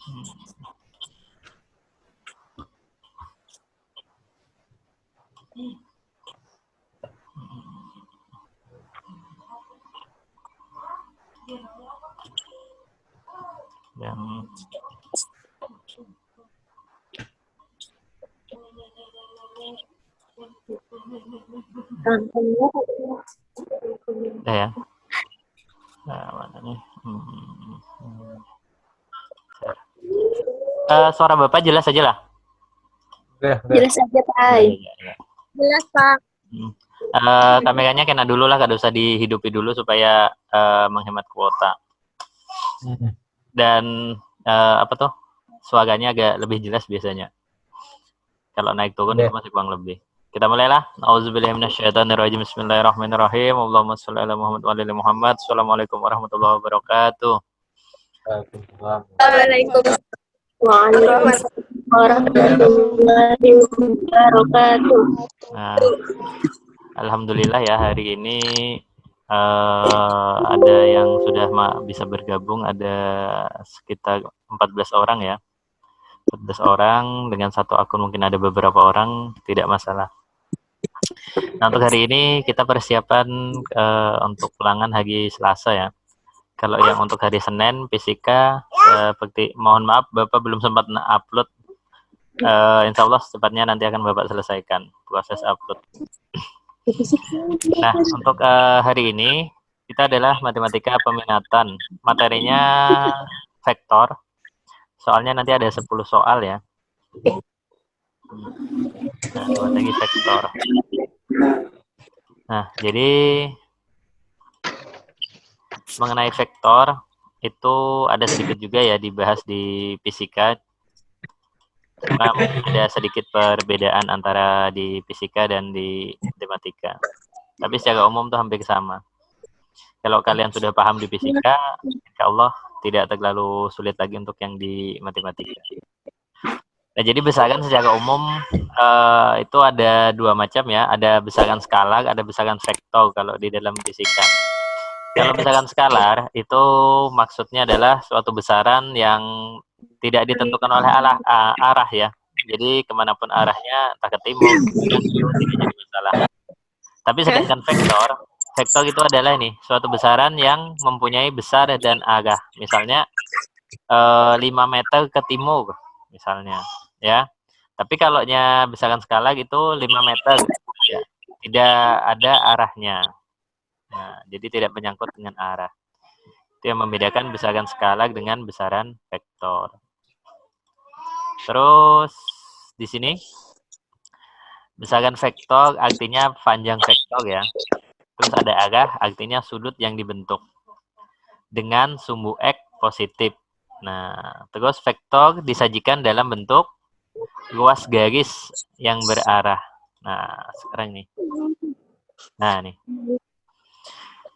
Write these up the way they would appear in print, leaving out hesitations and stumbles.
Yang ya. Nah, mana nih? Suara Bapak jelas aja lah. Jelas aja, Pak. Ya. Jelas, Pak. Kameranya kena dulu lah, gak usah dihidupi dulu supaya menghemat kuota. Dan apa tuh? Suaranya agak lebih jelas biasanya. Kalau naik turun itu masih kurang lebih. Kita mulailah. Auzubillahi minasyaitonirrajim. Bismillahirrahmanirrahim. Allahumma shalli ala Muhammad wa ala Muhammad. Assalamualaikum warahmatullahi wabarakatuh. Waalaikumsalam warahmatullahi wabarakatuh. Nah, alhamdulillah ya hari ini ada yang sudah bisa bergabung, ada sekitar 14 orang ya. 14 orang dengan satu akun, mungkin ada beberapa orang, tidak masalah. Nah, untuk hari ini kita persiapan untuk ulangan hari Selasa ya. Kalau yang untuk hari Senin fisika, mohon maaf Bapak belum sempat upload. Insya Allah secepatnya nanti akan Bapak selesaikan proses upload. Nah, untuk hari ini kita adalah matematika peminatan. Materinya vektor. Soalnya nanti ada 10 soal ya. Nah, materi vektor. Nah, jadi mengenai vektor itu ada sedikit juga ya dibahas di fisika. Cuma ada sedikit perbedaan antara di fisika dan di matematika. Tapi secara umum tuh hampir sama. Kalau kalian sudah paham di fisika, insya Allah tidak terlalu sulit lagi untuk yang di matematika. Nah, jadi besaran secara umum itu ada dua macam ya. Ada besaran skalar, ada besaran vektor kalau di dalam fisika. Kalau besaran skalar itu maksudnya adalah suatu besaran yang tidak ditentukan oleh arah ya. Jadi kemanapun arahnya, entah ke timur, tidak jadi masalah. Tapi sedangkan vektor itu adalah nih suatu besaran yang mempunyai besar dan arah. Misalnya 5 meter ke timur misalnya ya. Tapi kalau besaran skalar itu 5 meter ya. Tidak ada arahnya. Nah, jadi tidak menyangkut dengan arah. Itu yang membedakan besaran skalar dengan besaran vektor. Terus di sini besaran vektor artinya panjang vektor ya. Terus ada arah artinya sudut yang dibentuk dengan sumbu X positif. Nah, terus vektor disajikan dalam bentuk luas garis yang berarah. Nah, sekarang nih. Nah, nih.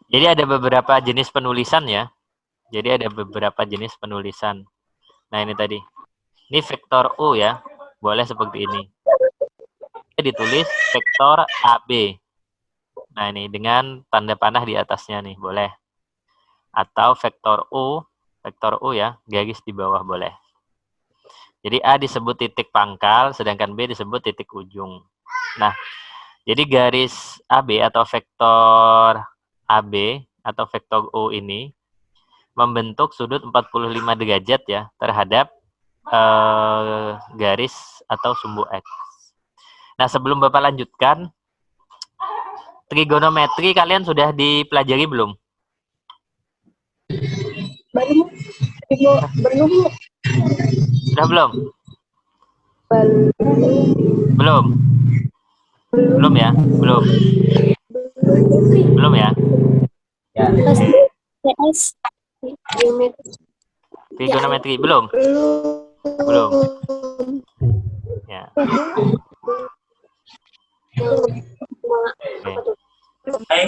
Jadi ada beberapa jenis penulisan ya. Jadi ada beberapa jenis penulisan. Nah, ini tadi. Ini vektor U ya. Boleh seperti ini. Ditulis vektor AB. Nah, ini dengan tanda panah di atasnya nih, boleh. Atau vektor U ya, garis di bawah boleh. Jadi A disebut titik pangkal, sedangkan B disebut titik ujung. Nah, jadi garis AB atau vektor AB atau vektor U ini membentuk sudut 45 derajat ya terhadap garis atau sumbu X. Nah, sebelum Bapak lanjutkan, trigonometri kalian sudah dipelajari belum? Belum. Sudah belum? Belum. Belum ya? Belum. Belum ya? Ya. Trigonometri belum? Belum. Ya. Oke.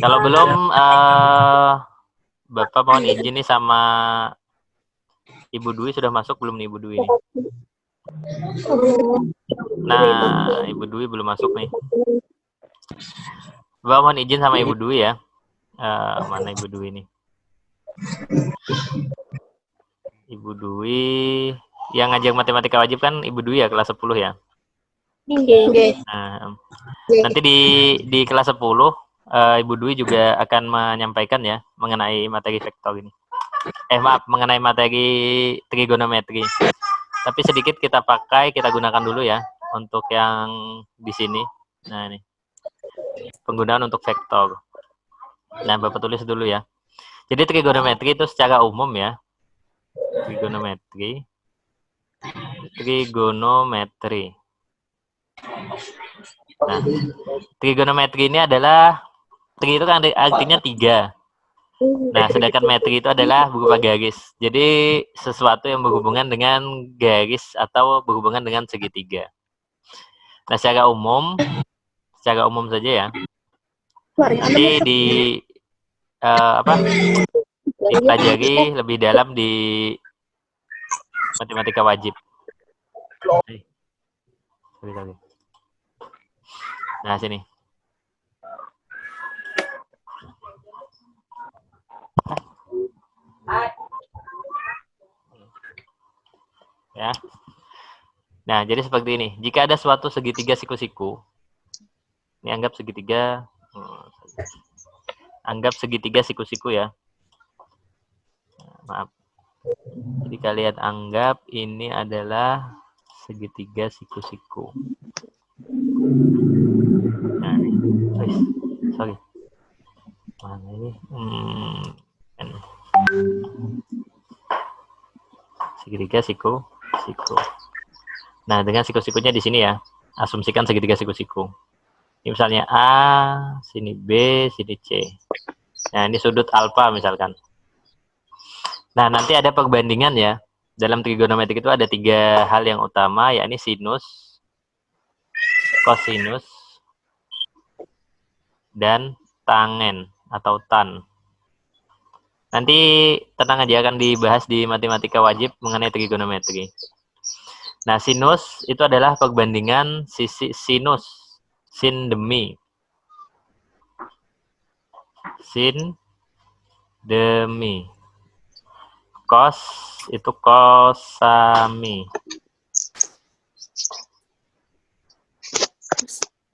Kalau belum, Bapak mohon izin nih sama Ibu Dwi, sudah masuk belum nih Ibu Dwi nih? Nah, Ibu Dwi belum masuk nih. Bapak mohon izin sama Ibu Dwi ya. Mana Ibu Dwi nih? Ibu Dwi. Yang ngajar matematika wajib kan Ibu Dwi ya, kelas 10 ya. Nah, nanti di kelas 10 Ibu Dwi juga akan menyampaikan ya mengenai materi vektor ini. Maaf, mengenai materi trigonometri. Tapi sedikit kita gunakan dulu ya untuk yang di sini. Nah, ini. Penggunaan untuk vektor. Nah, Bapak tulis dulu ya. Jadi trigonometri itu secara umum ya. Trigonometri. Nah, trigonometri ini adalah tri itu kan artinya 3. Nah, sedangkan metri itu adalah berupa garis. Jadi sesuatu yang berhubungan dengan garis atau berhubungan dengan segitiga. Nah, secara umum saja ya. Nanti dipelajari lebih dalam di matematika wajib. Sorry. Nah, sini. Ya. Nah, jadi seperti ini. Jika ada suatu segitiga siku-siku, ini anggap segitiga siku-siku ya. Maaf. Jadi kalian anggap ini adalah segitiga siku-siku. Nah, ini. Sorry. Mana ini? Segitiga siku-siku. Nah, dengan siku-sikunya di sini ya. Asumsikan segitiga siku-siku. Ini misalnya A, sini B, sini C. Nah, ini sudut alfa misalkan. Nah, nanti ada perbandingan ya. Dalam trigonometri itu ada 3 hal yang utama, yakni sinus, kosinus, dan tangen atau tan. Nanti tenang aja, akan dibahas di matematika wajib mengenai trigonometri. Nah, sinus itu adalah perbandingan sisi sinus, sin demi. Sin demi. Cos itu kosami.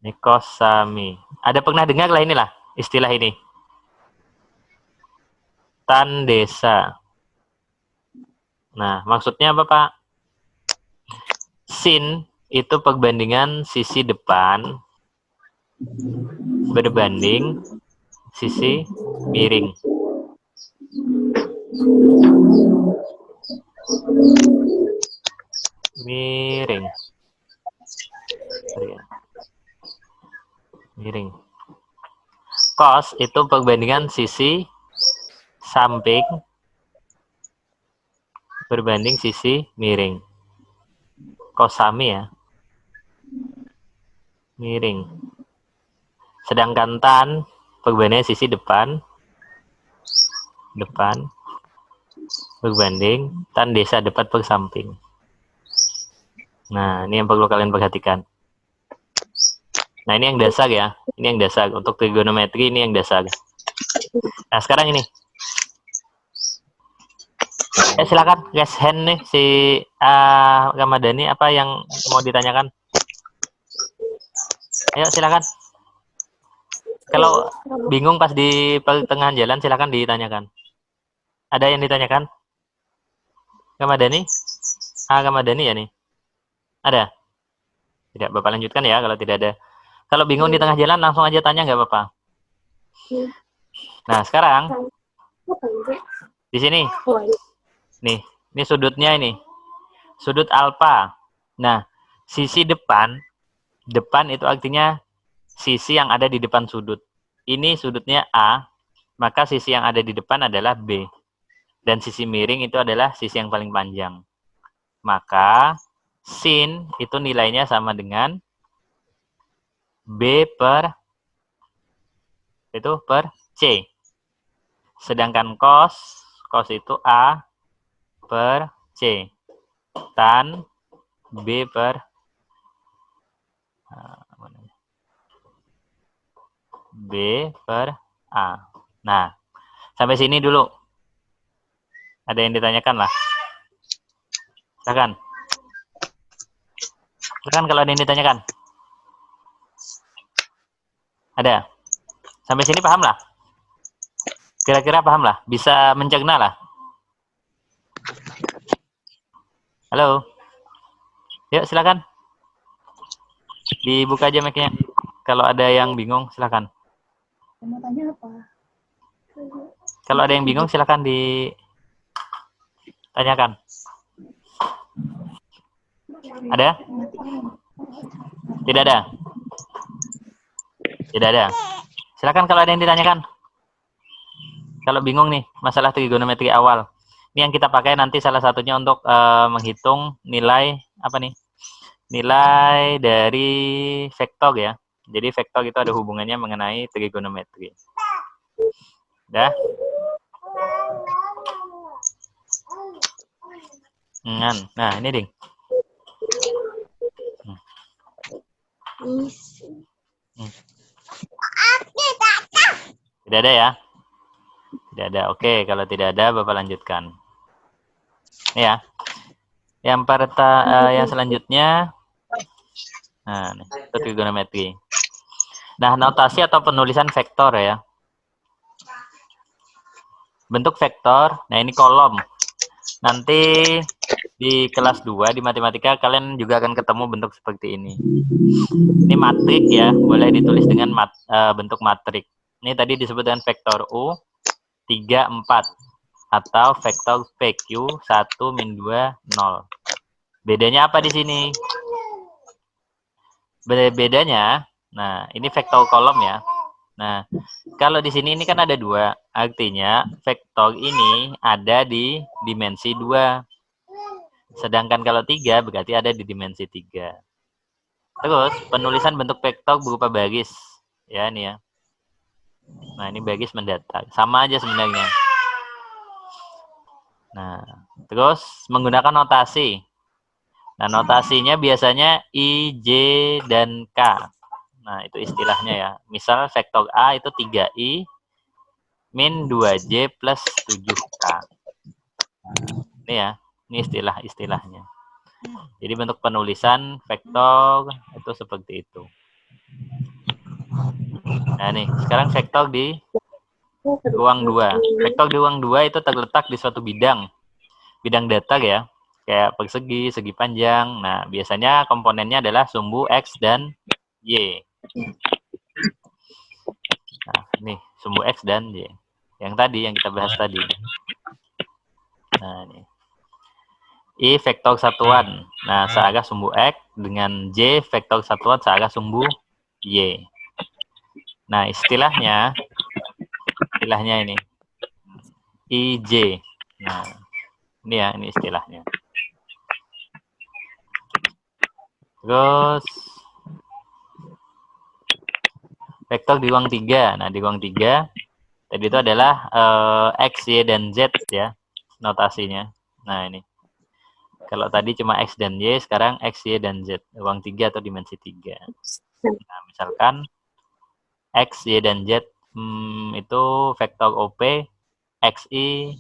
Ini kosami. Ada pernah dengar lah inilah istilah ini. Tan desa. Nah, maksudnya apa, Pak? Sin itu perbandingan sisi depan berbanding sisi miring. Miring. Cos itu perbandingan sisi samping berbanding sisi miring. Kosami ya. Miring. Sedangkan tan perbandingan sisi depan berbanding tan desa depan per samping. Nah, ini yang perlu kalian perhatikan. Nah, ini yang dasar ya. Ini yang dasar. Untuk trigonometri ini yang dasar. Nah, sekarang ini. Silakan raise hand nih si Ramadhani, apa yang mau ditanyakan? Ayo silakan. Kalau bingung pas di pertengahan jalan silakan ditanyakan. Ada yang ditanyakan? Ramadhani? Ramadhani ya nih? Ada? Tidak, Bapak lanjutkan ya kalau tidak ada. Kalau bingung di tengah jalan langsung aja tanya, nggak apa-apa. Nah, sekarang di sini. Nih, ini sudutnya ini. Sudut alfa. Nah, sisi depan itu artinya sisi yang ada di depan sudut. Ini sudutnya A, maka sisi yang ada di depan adalah B. Dan sisi miring itu adalah sisi yang paling panjang. Maka sin itu nilainya sama dengan B per C. Sedangkan cos itu A per C. Tan B per A. Nah, sampai sini dulu. Ada yang ditanyakan lah. Silakan. Silakan kalau ada yang ditanyakan. Ada? Sampai sini paham lah? Kira-kira paham lah? Bisa mencerna lah? Halo? Yuk, silakan. Dibuka aja mic-nya. Kalau ada yang bingung, silakan. Mau tanya apa? Kalau ada yang bingung, silakan ditanyakan. Ada? Tidak ada? Tidak ada. Silakan kalau ada yang ditanyakan. Kalau bingung nih, masalah trigonometri awal. Ini yang kita pakai nanti salah satunya untuk menghitung nilai apa nih? Nilai dari vektor ya. Jadi vektor itu ada hubungannya mengenai trigonometri. Udah? Nah, ini ding. Tidak ada ya? Tidak ada. Oke, kalau tidak ada Bapak lanjutkan. Ini ya. Yang selanjutnya, nah, itu trigonometri. Nah, notasi atau penulisan vektor ya. Bentuk vektor, nah ini kolom. Nanti di kelas 2 di matematika kalian juga akan ketemu bentuk seperti ini. Ini matrik ya, boleh ditulis dengan bentuk matrik. Ini tadi disebut dengan vektor U 3, 4 atau vektor PQ 1, min 2, 0. Bedanya apa di sini? Bedanya, nah ini vektor kolom ya. Nah, kalau di sini ini kan ada 2, artinya vektor ini ada di dimensi 2. Sedangkan kalau 3 berarti ada di dimensi 3. Terus, penulisan bentuk vektor berupa baris. Ya, ini ya. Nah, ini baris mendatar. Sama aja sebenarnya. Nah, terus menggunakan notasi. Nah, notasinya biasanya I, J, dan K. Nah, itu istilahnya ya. Misal vektor A itu 3I min 2J plus 7K. Ini ya, ini istilah-istilahnya. Jadi bentuk penulisan vektor itu seperti itu. Nah nih, sekarang vektor di ruang 2. Vektor di ruang 2 itu terletak di suatu bidang. Bidang datar ya, kayak persegi, segi panjang. Nah, biasanya komponennya adalah sumbu X dan Y. Nah, ini sumbu X dan Y. Yang tadi, yang kita bahas tadi. Nah, ini. I vektor satuan. Nah, searah sumbu X dengan J vektor satuan searah sumbu Y. Nah, istilahnya ini. IJ. Nah, ini ya, ini istilahnya. Terus, vektor di ruang 3. Nah, di ruang 3, tadi itu adalah X, Y, dan Z ya, notasinya. Nah, ini. Kalau tadi cuma X dan Y, sekarang X, Y, dan Z. Ruang 3 atau dimensi 3. Nah, misalkan X, Y, dan Z itu vektor OP, XI.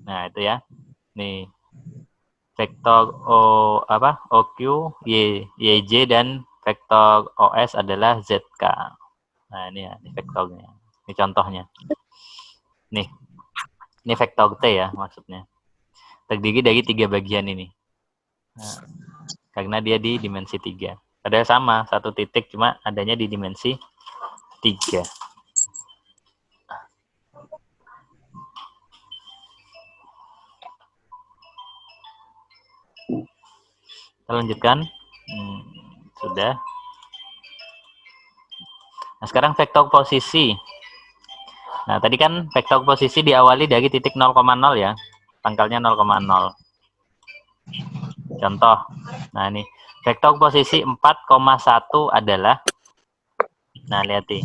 Nah, itu ya. Nih. Vektor OQ, YJ, dan vektor OS adalah ZK. Nah, ini ya, ini vektornya. Ini contohnya. Nih. Ini vektor T ya maksudnya. Terdiri dari 3 bagian ini. Nah, karena dia di dimensi 3. Padahal sama, satu titik cuma adanya di dimensi 3. Kita lanjutkan. Sudah. Nah, sekarang vektor posisi. Nah, tadi kan vektor posisi diawali dari titik 0,0 ya. Pangkalnya 0,0. Contoh. Nah, ini. Vektor posisi 4,1 adalah. Nah, lihat nih.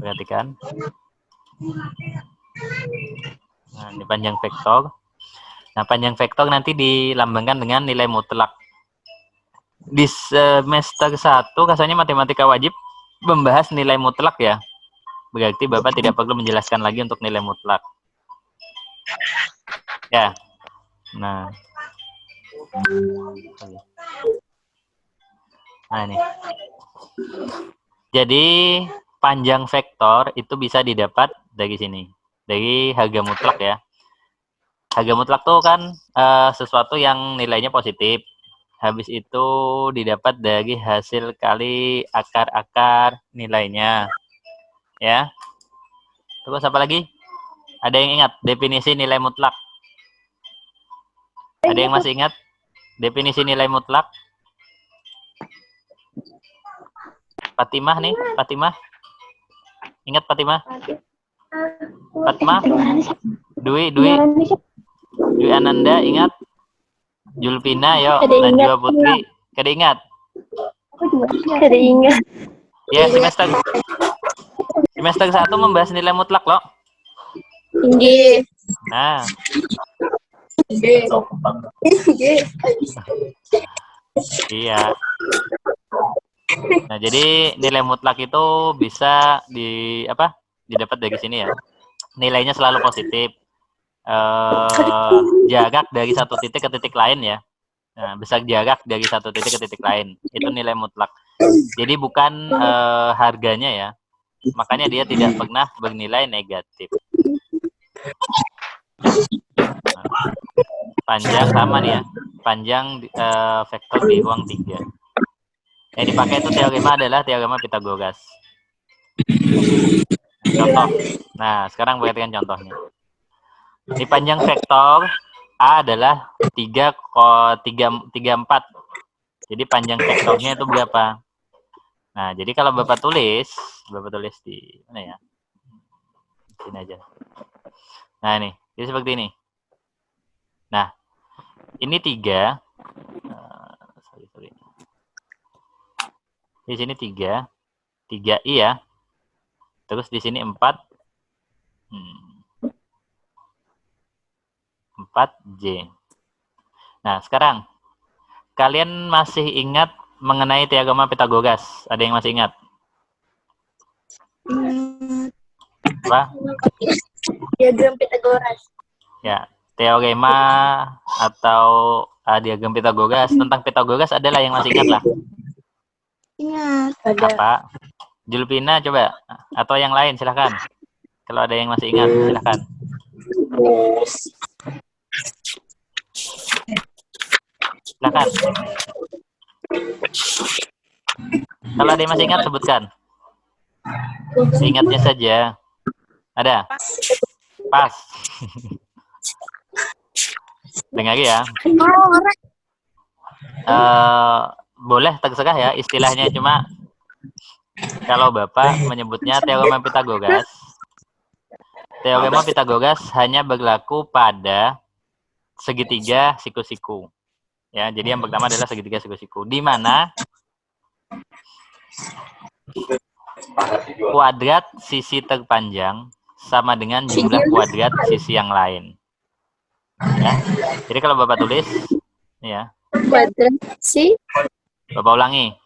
Perhatikan. Nah, ini panjang vektor. Nah, panjang vektor nanti dilambangkan dengan nilai mutlak. Di semester 1, rasanya matematika wajib membahas nilai mutlak ya. Berarti Bapak tidak perlu menjelaskan lagi untuk nilai mutlak. Ya. Nah. Nah, ini. Jadi, panjang vektor itu bisa didapat dari sini. Dari harga mutlak ya. Harga mutlak tuh kan sesuatu yang nilainya positif. Habis itu didapat dari hasil kali akar-akar nilainya. Ya. Terus apa lagi? Ada yang ingat definisi nilai mutlak? Ada yang masih ingat definisi nilai mutlak? Fatimah nih, Fatimah. Ingat Fatimah? Fatimah? Dwi Ananda ingat? Julpina, yo, Najwa Putri. Kada ingat? Kada ingat. Ya, semester 1 membahas nilai mutlak loh. Tinggi. Nah. Iya. Nah, jadi nilai mutlak itu bisa didapat dari sini ya. Nilainya selalu positif. Jarak dari satu titik ke titik lain ya. Nah, besar jarak dari satu titik ke titik lain. Itu nilai mutlak. Jadi bukan harganya ya. Makanya dia tidak pernah bernilai negatif. Nah, panjang sama nih ya. Panjang vektor di ruang 3. Yang dipakai itu teorema adalah teorema Pythagoras. Contoh. Nah, sekarang perhatikan contohnya. Ini panjang vektor A adalah 3,4. Jadi panjang vektornya itu berapa? Nah, jadi kalau Bapak tulis di mana ya? Sini aja. Nah, ini. Jadi seperti ini. Nah, ini 3. Di sini 3. 3i ya. Terus di sini 4. 4J. Nah, sekarang kalian masih ingat mengenai teorema Pythagoras? Ada yang masih ingat? Apa? Diagram Pythagoras. Ya, teorema atau diagram Pythagoras. Tentang Pythagoras adalah yang masih ingat lah. Ingat. Ada. Apa? Julpina coba. Atau yang lain silahkan. Kalau ada yang masih ingat silahkan. Silahkan. Kalau ada yang masih ingat sebutkan. Ingatnya saja. Ada? Pas. Dengar ya. Boleh terserah ya istilahnya, cuma kalau Bapak menyebutnya teorema Pythagoras. Teorema Pythagoras hanya berlaku pada segitiga siku-siku. Ya, jadi yang pertama adalah segitiga siku-siku, di mana kuadrat sisi terpanjang sama dengan jumlah kuadrat sisi yang lain. Ya. Jadi kalau Bapak tulis, ya. Kuadrat si. Bapak ulangi.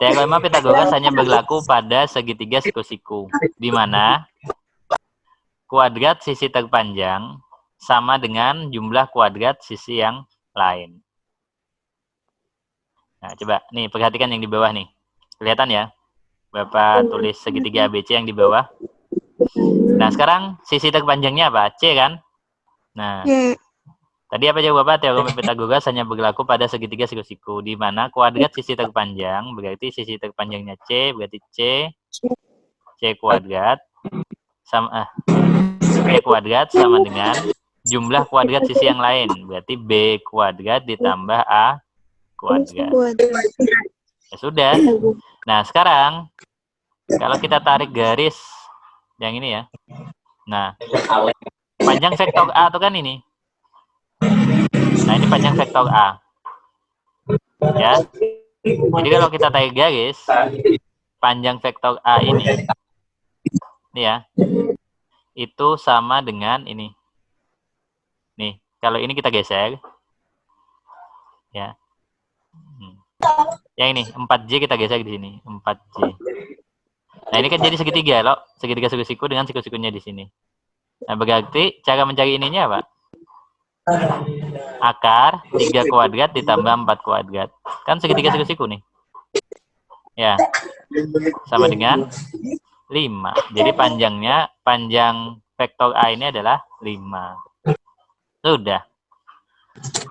Teorema Pythagoras hanya berlaku pada segitiga siku-siku, di mana kuadrat sisi terpanjang sama dengan jumlah kuadrat sisi yang lain. Nah, coba nih perhatikan yang di bawah nih. Kelihatan ya? Bapak tulis segitiga ABC yang di bawah. Nah, sekarang sisi terpanjangnya apa? C kan? Nah, tadi apa jawab Bapak? Teorema Pythagoras hanya berlaku pada segitiga siku-siku, di mana kuadrat sisi terpanjang berarti sisi terpanjangnya C, berarti C kuadrat sama C kuadrat sama dengan jumlah kuadrat sisi yang lain, berarti B kuadrat ditambah A kuadrat. Ya sudah. Nah, sekarang kalau kita tarik garis yang ini ya. Nah, panjang vektor A itu kan ini. Nah, ini panjang vektor A. Ya. Jadi kalau kita tarik garis, panjang vektor A ini ya, itu sama dengan ini. Nih, kalau ini kita geser. Ya. Yang ini, 4J kita geser di sini. 4J. Nah, ini kan jadi segitiga loh. Segitiga siku-siku dengan siku-sikunya di sini. Nah, berarti cara mencari ininya apa? akar 3 kuadrat ditambah 4 kuadrat. Kan segitiga siku-siku nih. Ya. Sama dengan 5. Jadi panjang vektor A ini adalah 5. Sudah.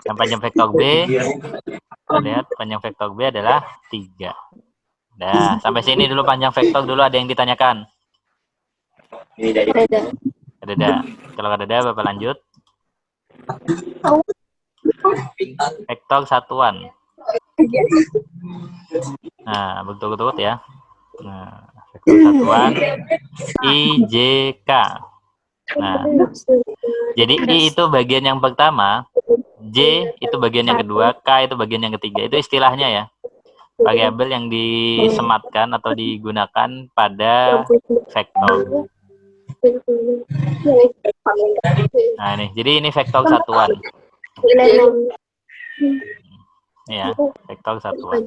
Yang panjang vektor B, kita lihat panjang vektor B adalah 3. Nah, sampai sini dulu panjang vektor dulu, ada yang ditanyakan? Ada. Kalau ada, Bapak lanjut. Vektor satuan. Nah, betul-betul ya. Nah, vektor satuan IJK. Nah, jadi I itu bagian yang pertama, J itu bagian yang kedua, K itu bagian yang ketiga. Itu istilahnya ya. Variabel yang disematkan atau digunakan pada vektor. Nah, ini. Jadi ini vektor satuan. Ya, vektor satuan.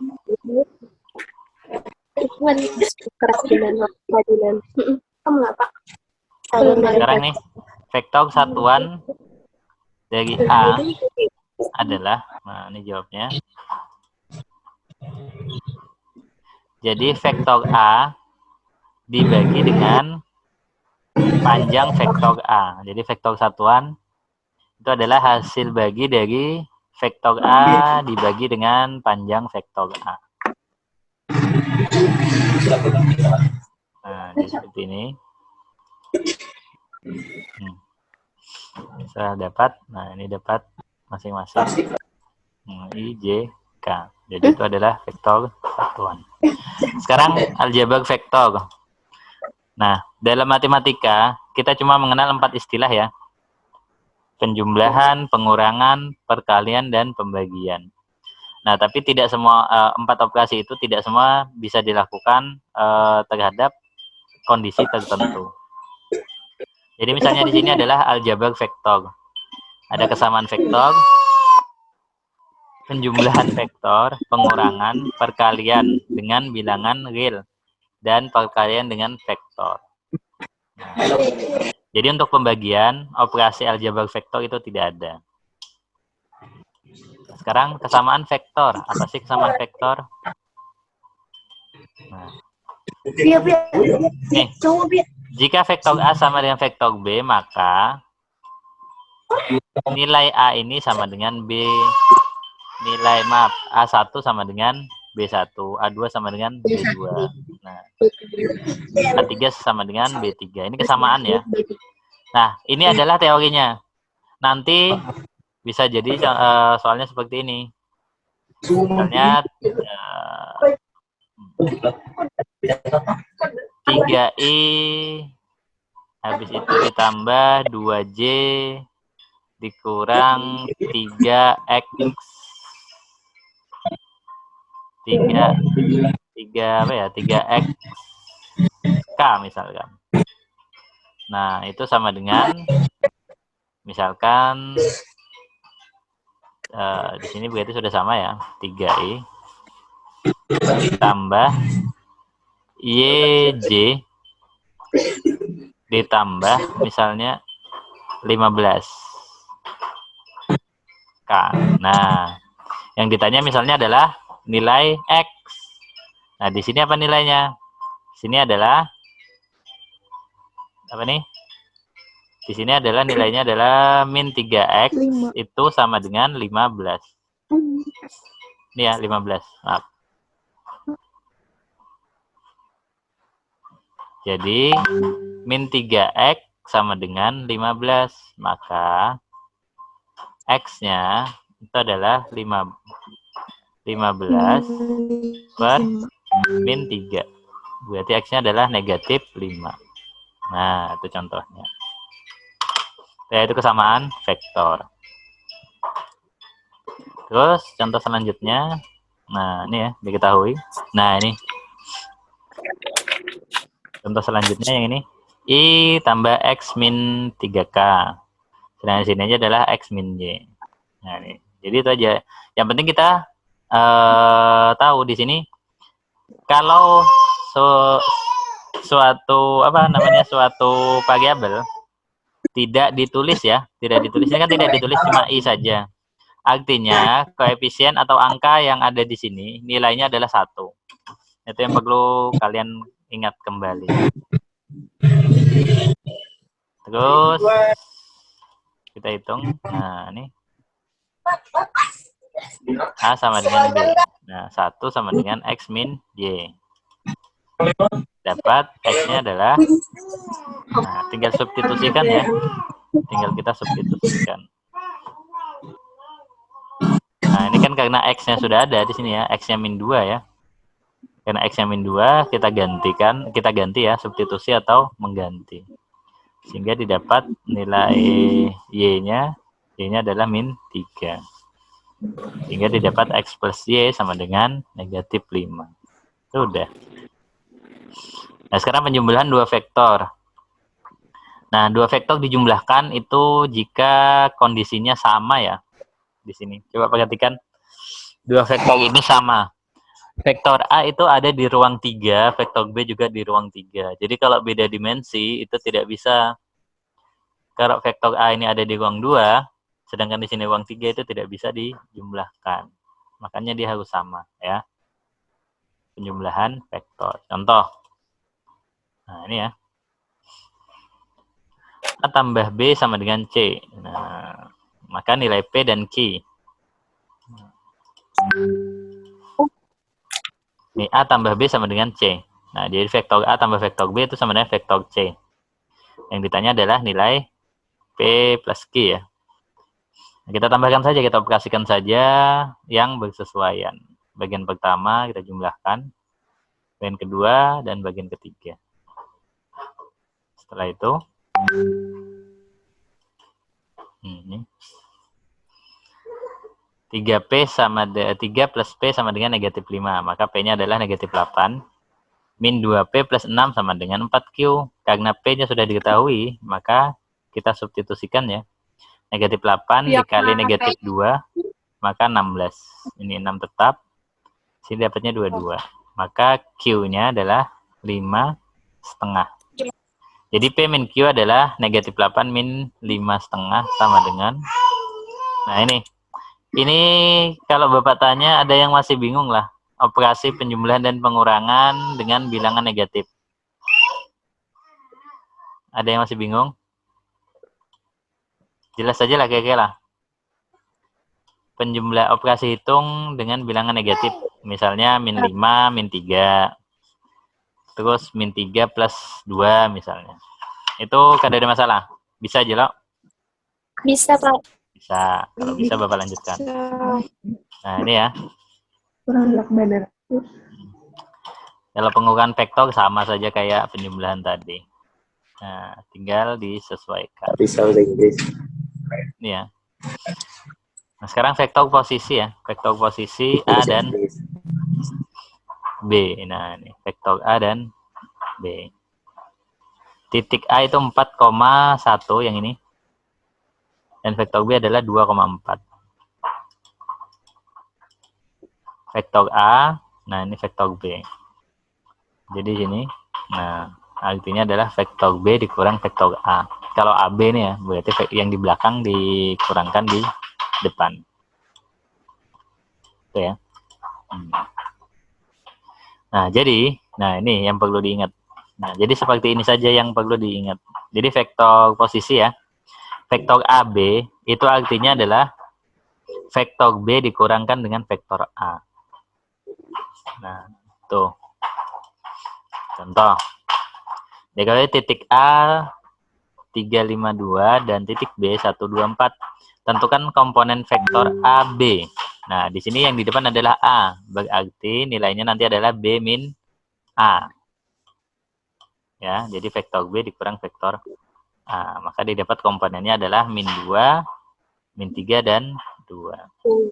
Sekarang nih, vektor satuan dari A adalah, nah ini jawabnya. Jadi vektor A dibagi dengan panjang vektor A. Jadi vektor satuan itu adalah hasil bagi dari vektor A dibagi dengan panjang vektor A. Nah, jadi seperti ini. Saya dapat, nah ini dapat masing-masing I, J, K. Jadi itu adalah vektor satuan. Sekarang aljabar vektor. Nah, dalam matematika kita cuma mengenal 4 istilah ya. Penjumlahan, pengurangan, perkalian, dan pembagian. Nah, tapi tidak semua 4 operasi itu tidak semua bisa dilakukan terhadap kondisi tertentu. Jadi misalnya di sini adalah aljabar vektor. Ada kesamaan vektor, penjumlahan vektor, pengurangan, perkalian dengan bilangan real, dan perkalian dengan vektor. Nah, jadi untuk pembagian, operasi aljabar vektor itu tidak ada. Sekarang kesamaan vektor. Apa sih kesamaan vektor? Nah. Nih, jika vektor A sama dengan vektor B, maka nilai A ini sama dengan B. Nilai, maaf, A1 sama dengan B1, A2 sama dengan B2. Nah, A3 sama dengan B3. Ini kesamaan ya. Nah, ini adalah teorinya. Nanti bisa jadi soalnya seperti ini. Misalnya 3I habis itu ditambah 2J dikurang 3X 3X K misalkan. Nah, itu sama dengan misalkan di sini berarti sudah sama ya, 3I ditambah YJ ditambah misalnya 15 K. Nah, yang ditanya misalnya adalah nilai X. Nah, di sini apa nilainya? Di sini adalah apa nih? Di sini adalah nilainya adalah min 3X 5. Itu sama dengan 15. Ini ya, 15. Maaf. Jadi, min 3X sama dengan 15. Maka, X-nya itu adalah 15 per min 3. Berarti X-nya adalah negatif 5. Nah, itu contohnya. Yaitu kesamaan vektor. Terus, contoh selanjutnya. Nah, ini ya, diketahui. Nah, ini. Contoh selanjutnya yang ini. I tambah X min 3K. Sedangkan sini aja adalah X min Y. Nah, ini. Jadi itu aja. Yang penting kita tahu di sini. Kalau suatu variabel tidak ditulis ya, tidak ditulis, ini kan tidak ditulis cuma I saja. Artinya, koefisien atau angka yang ada di sini, nilainya adalah 1. Itu yang perlu kalian ingat kembali. Terus, kita hitung. Nah, ini. A sama dengan B. Nah, 1 sama dengan X min Y. Dapat X-nya adalah, nah, tinggal substitusikan ya. Tinggal kita substitusikan. Nah, ini kan karena X-nya sudah ada di sini ya. X-nya min 2 ya. Karena X-nya min 2, kita ganti ya, substitusi atau mengganti. Sehingga didapat nilai Y-nya adalah min 3. Sehingga didapat X plus Y sama dengan negatif 5. Sudah. Nah, sekarang penjumlahan 2 vektor. Nah, 2 vektor dijumlahkan itu jika kondisinya sama ya. Di sini. Coba perhatikan. 2 vektor ini sama. Vektor A itu ada di ruang 3, vektor B juga di ruang 3. Jadi kalau beda dimensi itu tidak bisa. Kalau vektor A ini ada di ruang 2, sedangkan di sini ruang 3 itu tidak bisa dijumlahkan. Makanya dia harus sama ya. Penjumlahan vektor. Contoh. Nah, ini ya. A tambah B sama dengan C. Nah, maka nilai P dan Q. Ini A tambah B sama dengan C. Nah, jadi vektor A tambah vektor B itu sama dengan vektor C. Yang ditanya adalah nilai P plus Q ya. Nah, kita tambahkan saja, kita operasikan saja yang bersesuaian. Bagian pertama kita jumlahkan. Bagian kedua dan bagian ketiga. Setelah itu, ini 3P sama 3 plus P sama dengan negatif 5. Maka P-nya adalah negatif 8. Min 2P plus 6 sama dengan 4Q. Karena P-nya sudah diketahui, maka kita substitusikan ya. Negatif 8 dikali negatif 2, maka 16. Ini 6 tetap. Sini dapatnya 22. Maka Q-nya adalah 5,5. Jadi P min Q adalah negatif 8 min 5,5 sama dengan. Nah, ini. Ini kalau Bapak tanya ada yang masih bingung lah. Operasi penjumlahan dan pengurangan dengan bilangan negatif. Ada yang masih bingung? Jelas saja lah kira-kira lah. Penjumlah operasi hitung dengan bilangan negatif. Misalnya min 5, min 3. Terus min 3 plus 2 misalnya. Itu kada ada masalah. Bisa aja loh. Bisa, Pak. Bisa. Kalau bisa Bapak lanjutkan. Nah, ini ya. Kalau pengurangan vektor sama saja kayak penjumlahan tadi. Nah, tinggal disesuaikan. Bisa bahasa Inggris. Ini ya. Nah, sekarang vektor posisi ya. Vektor posisi A dan B. Nah, ini vektor A dan B. Titik A itu 4,1 yang ini. Dan vektor B adalah 2,4. Vektor A, nah ini vektor B. Jadi sini, nah artinya adalah vektor B dikurang vektor A. Kalau AB ini ya, berarti yang di belakang dikurangkan di depan. Itu ya. Nah, jadi, nah ini yang perlu diingat. Nah, jadi seperti ini saja yang perlu diingat. Jadi vektor posisi ya. Vektor AB itu artinya adalah vektor B dikurangkan dengan vektor A. Nah, tuh. Contoh. Jadi titik A 352 dan titik B 124. Tentukan komponen vektor AB. Nah, di sini yang di depan adalah A. Berarti nilainya nanti adalah B min A. Ya, jadi vektor B dikurang vektor A. Maka didapat komponennya adalah min 2, min 3, dan 2.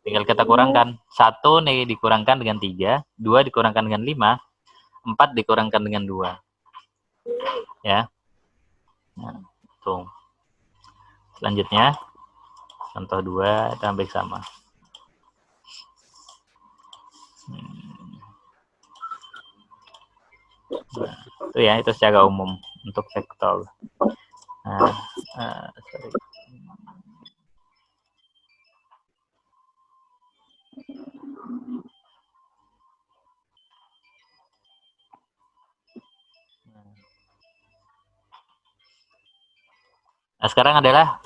Tinggal kita kurangkan. 1 nih dikurangkan dengan 3, 2 dikurangkan dengan 5, 4 dikurangkan dengan 2. Ya. Nah, tuh. Selanjutnya, contoh 2, kita ambil sama. Nah, itu ya, itu secara umum untuk vektor. Nah, sorry. Nah, sekarang adalah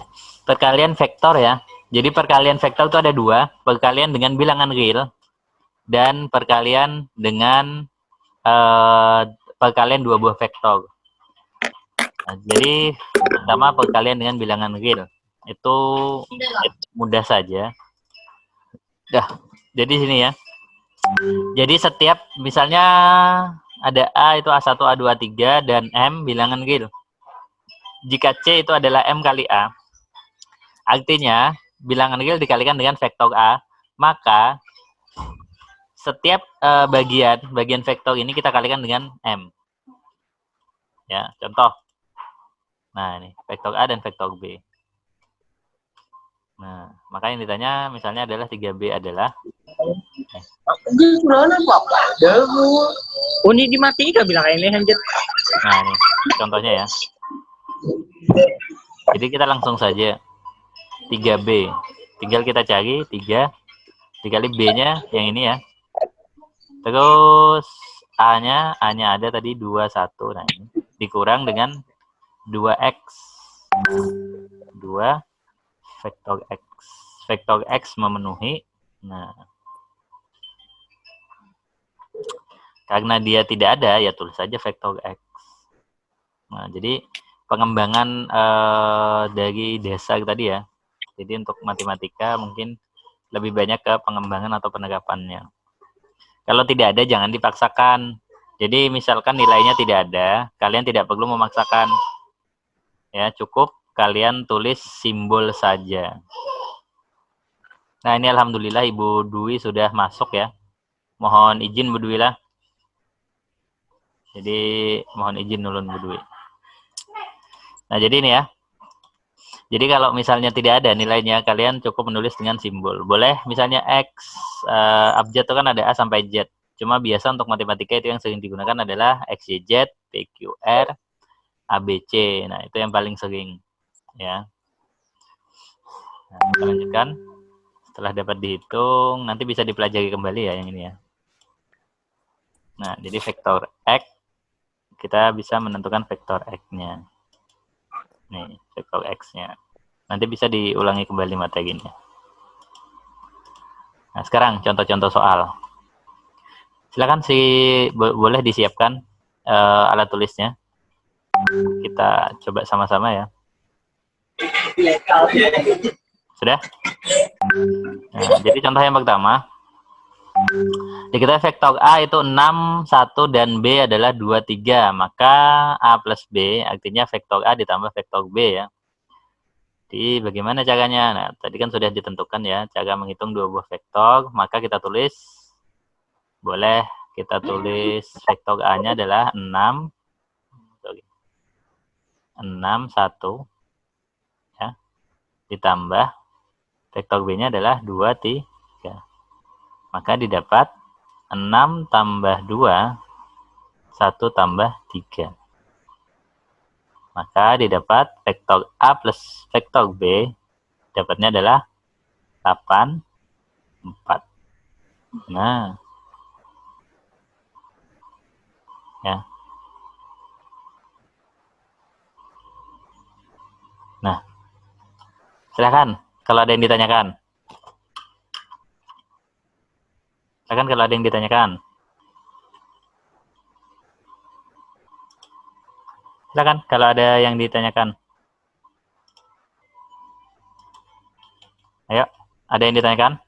perkalian vektor ya. Jadi perkalian vektor itu ada dua, perkalian dengan bilangan real dan perkalian dengan perkalian dua buah vektor. Nah, jadi pertama perkalian dengan bilangan real. Itu mudah saja. Dah, jadi sini ya. Jadi setiap misalnya ada A itu A1, A2, A3 dan M bilangan real. Jika C itu adalah M kali A, artinya bilangan real dikalikan dengan vektor A, maka setiap bagian vektor ini kita kalikan dengan M. Ya, contoh. Nah, ini vektor A dan vektor B. Nah, maka yang ditanya misalnya adalah 3B adalah Ini dimatiin gak bilang ini anjir. nah, ini contohnya ya. Jadi kita langsung saja 3B. Tinggal kita cari 3 dikali B-nya yang ini ya. Terus A-nya ada tadi 21. Nah, ini dikurang dengan 2X. 2 vektor X. Vektor X memenuhi. Nah, karena dia tidak ada, ya tulis saja vektor X. Nah, jadi pengembangan dari dasar tadi ya. Jadi untuk matematika mungkin lebih banyak ke pengembangan atau penerapannya. Kalau tidak ada, jangan dipaksakan. Jadi misalkan nilainya tidak ada, kalian tidak perlu memaksakan. Ya, cukup kalian tulis simbol saja. Nah, ini alhamdulillah Ibu Dwi sudah masuk ya. Mohon izin Bu Dwi lah. Jadi mohon izin nulun Bu Dwi. Nah, jadi ini ya. Jadi kalau misalnya tidak ada nilainya, kalian cukup menulis dengan simbol. Boleh misalnya X, abjad itu kan ada A sampai Z. Cuma biasa untuk matematika itu yang sering digunakan adalah XYZ, PQR, ABC. Nah, itu yang paling sering. Ya. Nah, kita lanjutkan. Setelah dapat dihitung, nanti bisa dipelajari kembali ya yang ini ya. Nah, jadi vektor X, kita bisa menentukan vektor X-nya. Nih, vektor X-nya. Nanti bisa diulangi kembali materinya. Nah, sekarang contoh-contoh soal. Silakan boleh disiapkan alat tulisnya. Kita coba sama-sama ya. Sudah? Nah, jadi contoh yang pertama. Diketahui vektor A itu 6, 1, dan B adalah 2, 3. Maka A plus B artinya vektor A ditambah vektor B ya. Jadi bagaimana caranya? Nah, tadi kan sudah ditentukan ya cara menghitung dua buah vektor. Maka kita tulis, boleh kita tulis vektor A-nya adalah 6, 1 ya, ditambah vektor B-nya adalah 2, 3. Maka didapat 6 tambah 2, 1 tambah 3. Maka didapat vektor A plus vektor B, dapatnya adalah 8, 4. Nah, ya. Nah, silakan kalau ada yang ditanyakan. Silakan kalau ada yang ditanyakan. Silakan kalau ada yang ditanyakan. Ayo, ada yang ditanyakan?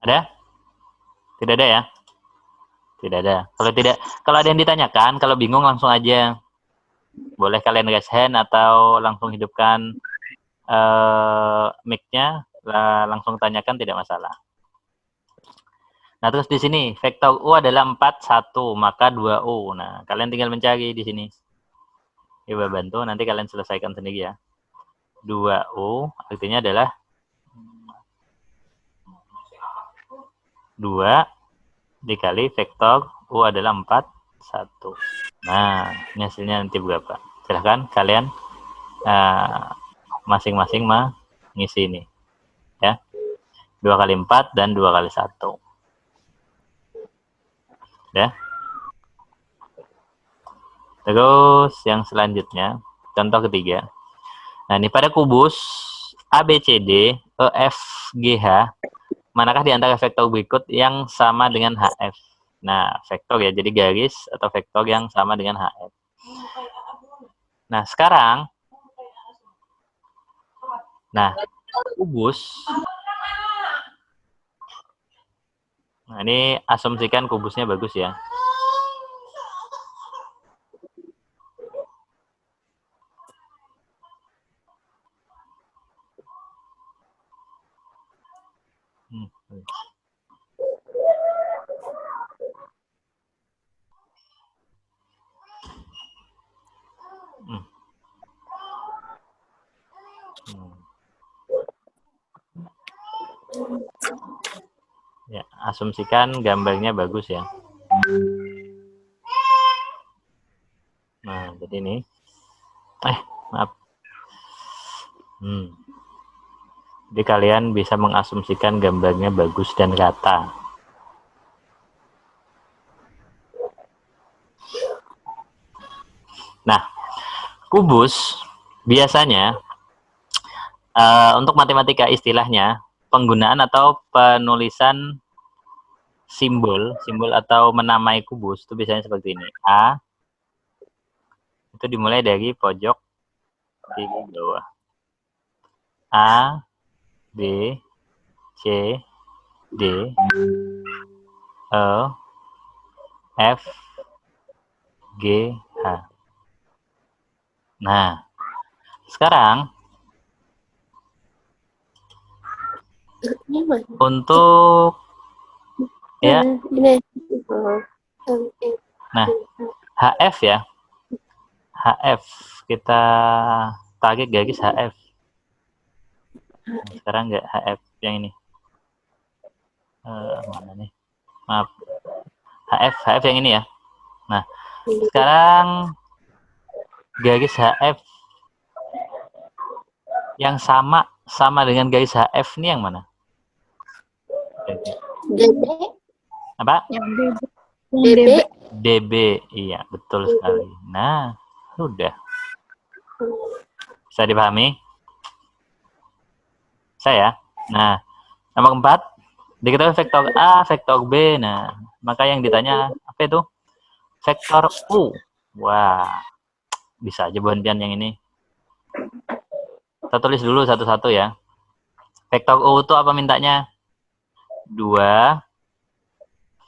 Ada? Tidak ada ya? Tidak ada. Kalau ada yang ditanyakan, kalau bingung langsung aja. Boleh kalian raise hand atau langsung hidupkan mic-nya, langsung tanyakan, tidak masalah. Nah, terus di sini vektor U adalah 4, 1, maka 2U. Nah, kalian tinggal mencari di sini. Coba bantu, nanti kalian selesaikan sendiri ya. 2U artinya adalah 2 dikali vektor U adalah 4, 1. Nah, ini hasilnya nanti berapa? Silahkan kalian masing-masing mengisi ini. Ya. 2 kali 4 dan 2 kali 1. Ya. Terus yang selanjutnya, contoh ketiga. Nah, ini pada kubus ABCD, EFGH, manakah di antara vektor berikut yang sama dengan HF? Nah, vektor ya, jadi garis atau vektor yang sama dengan HF. Nah, sekarang, kubus. Nah, ini asumsikan kubusnya bagus ya. Ya, asumsikan gambarnya bagus ya. Nah, jadi ini. Maaf. Jadi kalian bisa mengasumsikan gambarnya bagus dan rata. Nah, kubus biasanya untuk matematika istilahnya penggunaan atau penulisan simbol atau menamai kubus itu biasanya seperti ini. A itu dimulai dari pojok kiri bawah. A, B, C, D, E, F, G, H. Nah, sekarang untuk ya, nah HF ya, HF kita tarik garis HF. Sekarang enggak HF yang ini. Mana nih? Maaf. HF yang ini ya. Nah, sekarang garis HF yang sama dengan garis HF ini yang mana? DB. Apa? Yang DB. DB. DB. Iya, betul sekali. Nah, sudah. Bisa dipahami? Saya. Nah, nomor 4, diketahui vektor A, vektor B. Nah, maka yang ditanya apa itu? Vektor U. Wah, bisa aja berhentian yang ini. Kita tulis dulu satu-satu ya. Vektor U itu apa mintanya? 2